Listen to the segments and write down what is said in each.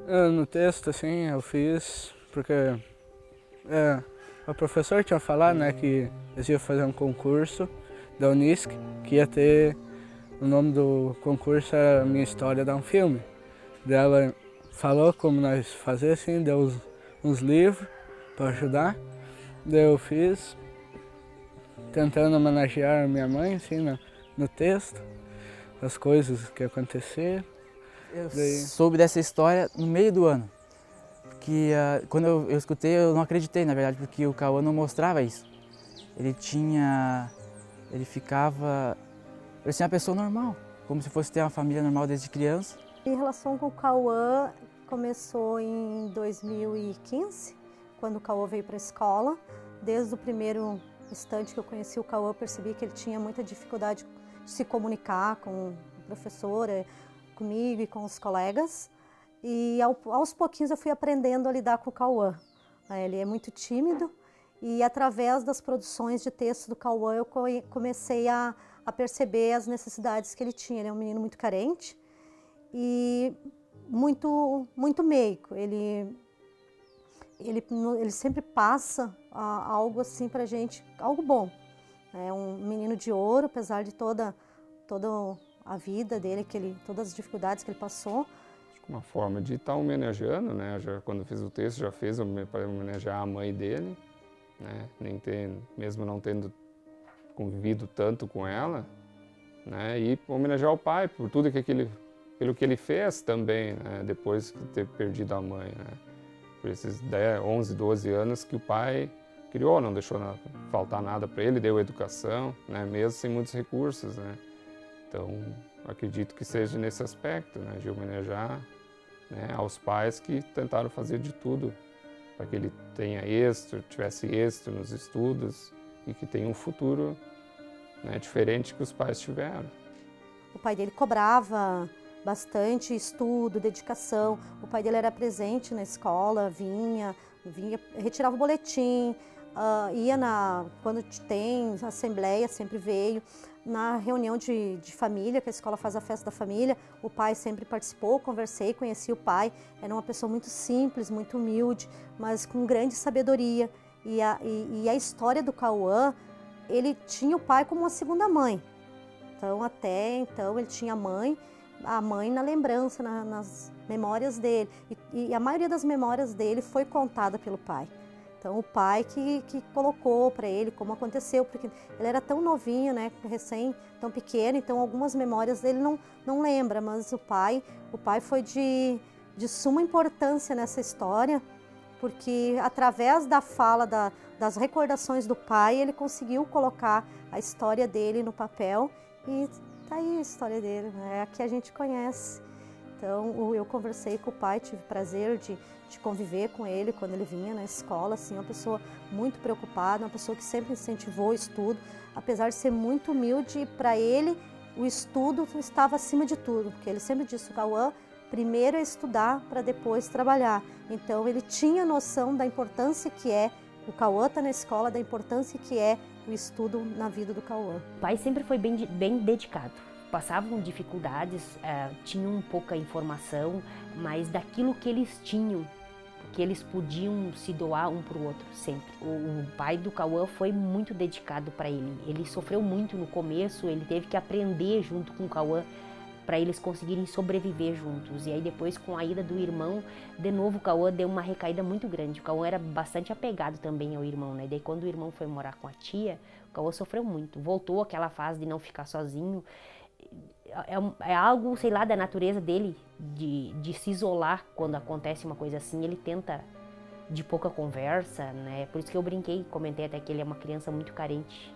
No texto, assim, eu fiz porque o professor tinha falado, né, que eles iam fazer um concurso da Unisc, que ia ter, o nome do concurso era Minha História Dá um Filme. Daí ela falou como nós fazer, assim, deu uns livros para ajudar. Daí eu fiz, tentando homenagear minha mãe, assim, no texto, as coisas que aconteceram. Eu soube dessa história no meio do ano, porque quando eu escutei eu não acreditei, na verdade, porque o Cauã não mostrava isso. Ele ficava, parecia uma pessoa normal, como se fosse ter uma família normal desde criança. Em relação com o Cauã, começou em 2015, quando o Cauã veio para a escola. Desde o primeiro instante que eu conheci o Cauã, percebi que ele tinha muita dificuldade de se comunicar com a professora, comigo e com os colegas. E aos pouquinhos eu fui aprendendo a lidar com o Cauã. Ele é muito tímido e através das produções de texto do Cauã eu comecei a perceber as necessidades que ele tinha. Ele é um menino muito carente e muito meigo. Ele sempre passa algo assim pra gente, algo bom. É um menino de ouro, apesar de toda a vida dele, todas as dificuldades que ele passou. Uma forma de estar homenageando, né? Quando eu fiz o texto, já fiz para homenagear a mãe dele, né? Mesmo não tendo convivido tanto com ela, né? E homenagear o pai por tudo pelo que ele fez também, né? Depois de ter perdido a mãe, né? Por esses 11, 12 anos que o pai criou, não deixou faltar nada para ele, deu educação, né? Mesmo sem muitos recursos, né? Então, acredito que seja nesse aspecto, né? De homenagear, né, aos pais que tentaram fazer de tudo para que ele tivesse êxito nos estudos e que tenha um futuro, né, diferente que os pais tiveram. O pai dele cobrava bastante estudo, dedicação. O pai dele era presente na escola, vinha retirava o boletim, quando tem assembleia, sempre veio. Na reunião de família, que a escola faz a festa da família, o pai sempre participou, conversei, conheci o pai. Era uma pessoa muito simples, muito humilde, mas com grande sabedoria. E a história do Cauã, ele tinha o pai como uma segunda mãe. Então, até então, ele tinha a mãe na lembrança, nas memórias dele. E a maioria das memórias dele foi contada pelo pai. Então, o pai que colocou para ele como aconteceu, porque ele era tão novinho, né, tão pequeno, então algumas memórias dele não lembra, mas o pai foi de suma importância nessa história, porque através da fala, das recordações do pai, ele conseguiu colocar a história dele no papel e tá aí a história dele, é a que a gente conhece. Então, eu conversei com o pai, tive prazer de conviver com ele quando ele vinha na escola, assim, uma pessoa muito preocupada, uma pessoa que sempre incentivou o estudo, apesar de ser muito humilde, para ele o estudo estava acima de tudo, porque ele sempre disse, o Cauã, primeiro é estudar para depois trabalhar. Então, ele tinha noção da importância que é o Cauã estar na escola, da importância que é o estudo na vida do Cauã. O pai sempre foi bem dedicado. Passavam dificuldades, tinham pouca informação, mas daquilo que eles tinham, que eles podiam se doar um para o outro sempre. O pai do Cauã foi muito dedicado para ele. Ele sofreu muito no começo, ele teve que aprender junto com o Cauã para eles conseguirem sobreviver juntos. E aí depois, com a ida do irmão, de novo o Cauã deu uma recaída muito grande. O Cauã era bastante apegado também ao irmão, né? E daí quando o irmão foi morar com a tia, o Cauã sofreu muito. Voltou àquela fase de não ficar sozinho. É algo, sei lá, da natureza dele, de se isolar quando acontece uma coisa assim. Ele tenta de pouca conversa, né? Por isso que eu brinquei, comentei até que ele é uma criança muito carente.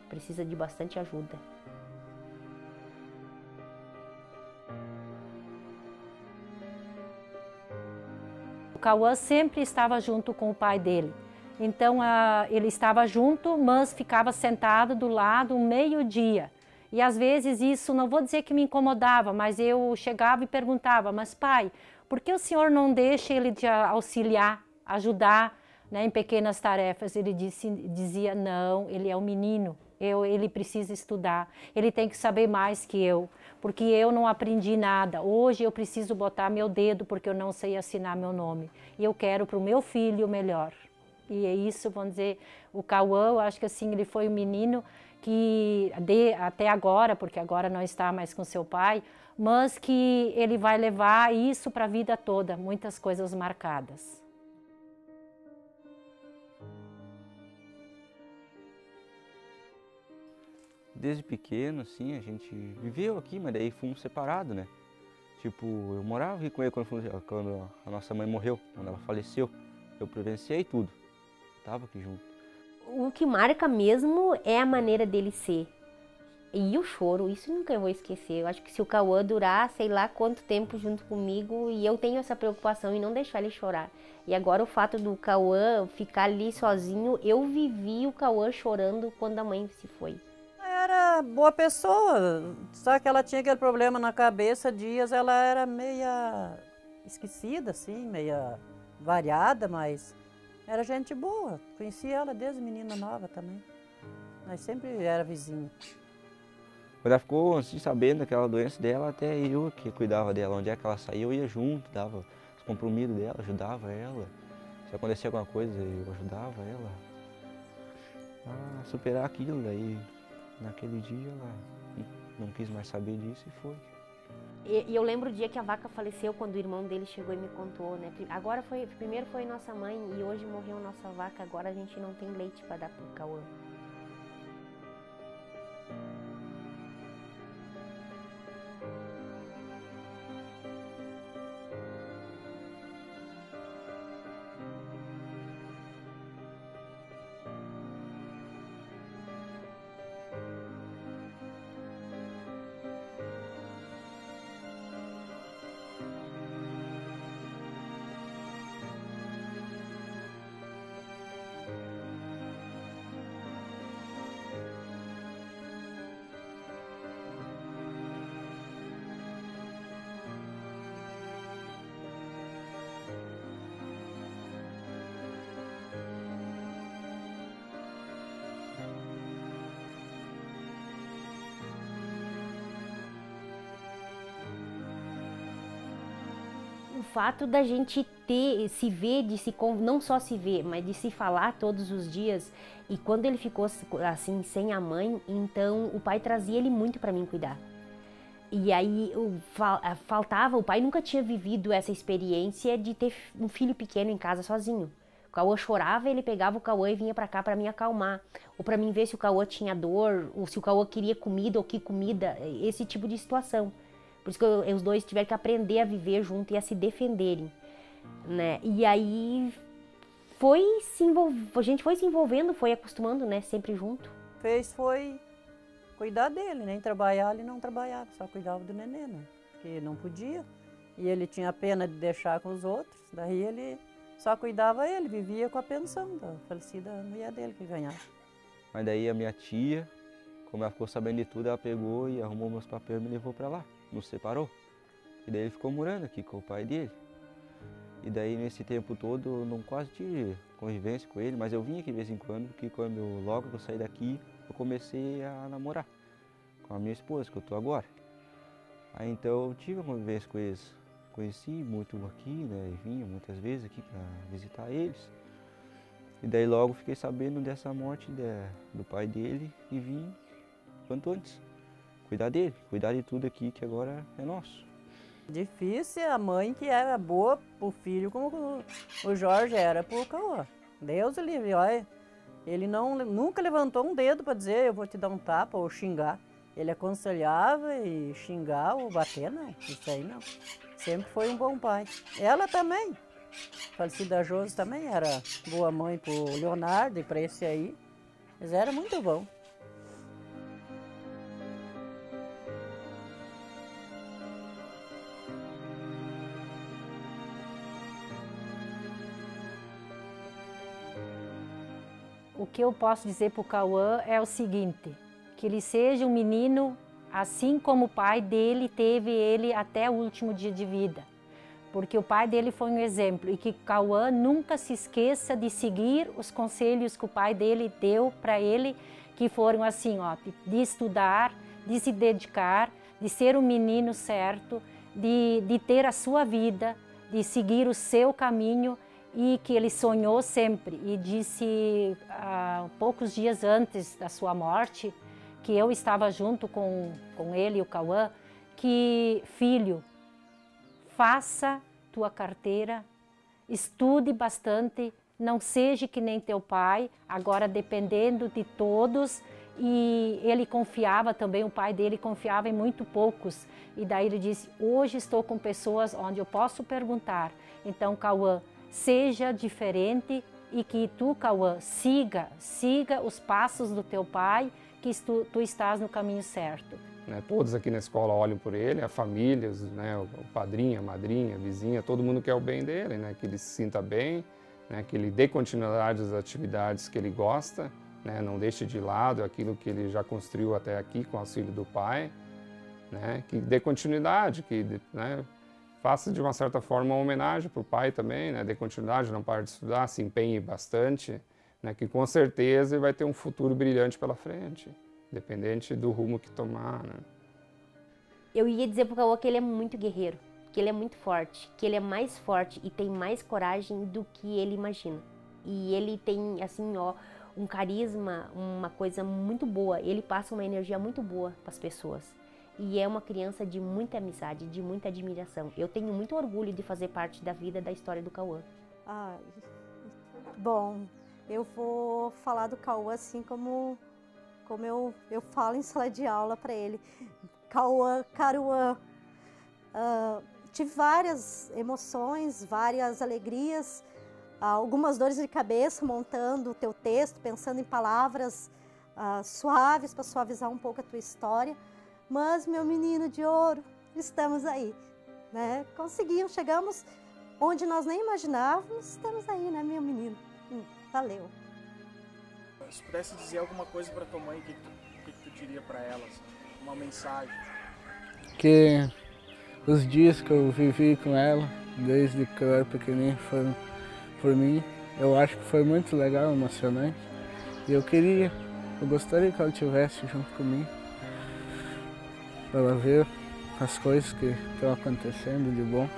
Precisa de bastante ajuda. O Cauã sempre estava junto com o pai dele. Então, ele estava junto, mas ficava sentado do lado meio-dia. E às vezes isso, não vou dizer que me incomodava, mas eu chegava e perguntava, mas pai, por que o senhor não deixa ele te auxiliar, ajudar, né, em pequenas tarefas? Ele dizia, não, ele é um menino, Ele precisa estudar, ele tem que saber mais que eu, porque eu não aprendi nada. Hoje eu preciso botar meu dedo porque eu não sei assinar meu nome. E eu quero para o meu filho o melhor. E é isso, vamos dizer, o Cauã, eu acho que assim, ele foi um menino que, até agora, porque agora não está mais com seu pai, mas que ele vai levar isso para a vida toda, muitas coisas marcadas. Desde pequeno, assim, a gente viveu aqui, mas daí fomos separados, né? Tipo, eu morava aqui com ele quando a nossa mãe morreu, quando ela faleceu. Eu presenciei tudo, estava aqui junto. O que marca mesmo é a maneira dele ser. E o choro, isso nunca eu vou esquecer. Eu acho que se o Cauã durar, sei lá quanto tempo junto comigo, e eu tenho essa preocupação em não deixar ele chorar. E agora o fato do Cauã ficar ali sozinho, eu vivi o Cauã chorando quando a mãe se foi. Era boa pessoa, só que ela tinha aquele problema na cabeça, dias ela era meia esquecida, assim, meia variada, mas era gente boa. Conheci ela desde menina nova também. Nós sempre era vizinha. Quando ela ficou assim, sabendo daquela doença dela, até eu que cuidava dela. Onde é que ela saía, eu ia junto, dava os compromissos dela, ajudava ela. Se acontecia alguma coisa, eu ajudava ela a superar aquilo. Daí, naquele dia, ela não quis mais saber disso e foi. E eu lembro o dia que a vaca faleceu, quando o irmão dele chegou e me contou, né? Primeiro foi nossa mãe e hoje morreu nossa vaca, agora a gente não tem leite para dar pro Cauã. O fato da gente se ver, não só se ver, mas de se falar todos os dias. E quando ele ficou assim, sem a mãe, então o pai trazia ele muito para mim cuidar. E aí o pai nunca tinha vivido essa experiência de ter um filho pequeno em casa sozinho. O Cauã chorava, ele pegava o Cauã e vinha para cá para me acalmar. Ou para mim ver se o Cauã tinha dor, ou se o Cauã queria comida ou que comida, esse tipo de situação. Por isso que os dois tiveram que aprender a viver junto e a se defenderem, né? E aí a gente foi se envolvendo, foi acostumando, né? Sempre junto. Foi cuidar dele, nem trabalhar ele não trabalhava, só cuidava do neném, né? Porque não podia. E ele tinha pena de deixar com os outros, daí ele só cuidava ele, vivia com a pensão da falecida mulher dele que ganhava. Mas daí a minha tia, como ela ficou sabendo de tudo, ela pegou e arrumou meus papéis e me levou para lá. Nos separou. E daí ele ficou morando aqui com o pai dele. E daí nesse tempo todo eu não quase tive convivência com ele, mas eu vinha aqui de vez em quando, porque logo que eu saí daqui, eu comecei a namorar com a minha esposa, que eu tô agora. Aí então eu tive uma convivência com eles. Conheci muito aqui, né, e vinha muitas vezes aqui para visitar eles. E daí logo fiquei sabendo dessa morte do pai dele e vim quanto antes. Cuidar dele, cuidar de tudo aqui que agora é nosso. Difícil a mãe que era boa pro filho como o Jorge era pro Cauã. Deus o livre, olha. Ele nunca levantou um dedo para dizer eu vou te dar um tapa ou xingar. Ele aconselhava e xingar ou bater, não. Isso aí não. Sempre foi um bom pai. Ela também. Falecida Josi também era boa mãe pro Leonardo e para esse aí. Mas era muito bom. O que eu posso dizer para o Cauã é o seguinte, que ele seja um menino assim como o pai dele teve ele até o último dia de vida. Porque o pai dele foi um exemplo e que Cauã nunca se esqueça de seguir os conselhos que o pai dele deu para ele, que foram assim, ó, de estudar, de se dedicar, de ser um menino certo, de ter a sua vida, de seguir o seu caminho, e que ele sonhou sempre. E disse, poucos dias antes da sua morte, que eu estava junto com ele e o Cauã, que, filho, faça tua carteira, estude bastante, não seja que nem teu pai, agora dependendo de todos. E ele confiava também, o pai dele confiava em muito poucos. E daí ele disse, hoje estou com pessoas onde eu posso perguntar. Então, Cauã, seja diferente e que tu, Cauã, siga os passos do teu pai, que tu estás no caminho certo. Todos aqui na escola olham por ele, a família, o padrinho, a madrinha, a vizinha, todo mundo quer o bem dele, que ele se sinta bem, que ele dê continuidade às atividades que ele gosta, não deixe de lado aquilo que ele já construiu até aqui com o auxílio do pai, que dê continuidade, que faça de uma certa forma uma homenagem para o pai também, dê continuidade, não pare de estudar, se empenhe bastante, que com certeza ele vai ter um futuro brilhante pela frente, independente do rumo que tomar. Eu ia dizer para o Cauã que ele é muito guerreiro, que ele é muito forte, que ele é mais forte e tem mais coragem do que ele imagina. E ele tem, assim, ó, um carisma, uma coisa muito boa, ele passa uma energia muito boa para as pessoas. E é uma criança de muita amizade, de muita admiração. Eu tenho muito orgulho de fazer parte da vida, da história do Cauã. Bom, eu vou falar do Cauã assim como eu falo em sala de aula para ele. Cauã, Caruã. Tive várias emoções, várias alegrias, algumas dores de cabeça montando o teu texto, pensando em palavras suaves para suavizar um pouco a tua história. Mas, meu menino de ouro, estamos aí, Conseguimos, chegamos onde nós nem imaginávamos, estamos aí, meu menino? Valeu. Se pudesse dizer alguma coisa para tua mãe, o que tu diria para ela? Assim, uma mensagem? Que os dias que eu vivi com ela, desde que eu era pequenininho, foram por mim. Eu acho que foi muito legal, emocionante. E eu gostaria que ela estivesse junto comigo, para ela ver as coisas que estão acontecendo de bom.